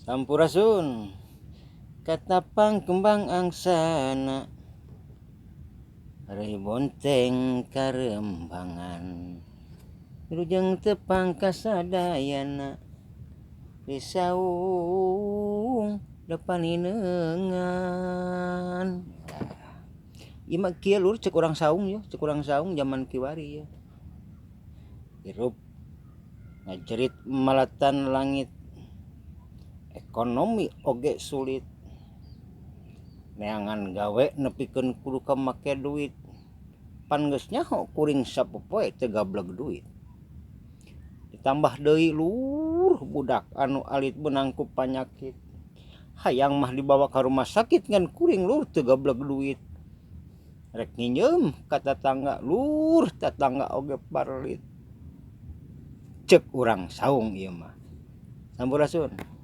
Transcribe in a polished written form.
Sampurasun katapang kembang angsana Rei bonteng karembangan Rujeng tepang kasadayana Risaung depaninengan. Ima kieu lur cek urang saung ya, cek urang saung zaman kiwari ya. Hirup ngajerit malatan langit. Ekonomi oge sulit. Neangan gawe nepikeun kudu ka make duit. Pan geus nyaho kuring sapopoe teu gablek duit. Ditambah deui lur budak anu alit beunang ku panyakit. Hayang mah dibawa ka rumah sakit ngan kuring lur teu gablek duit. Rek nginjem ka tatangga lur, tatangga oge parlit. Cek urang saung ieu mah. Sampurasun.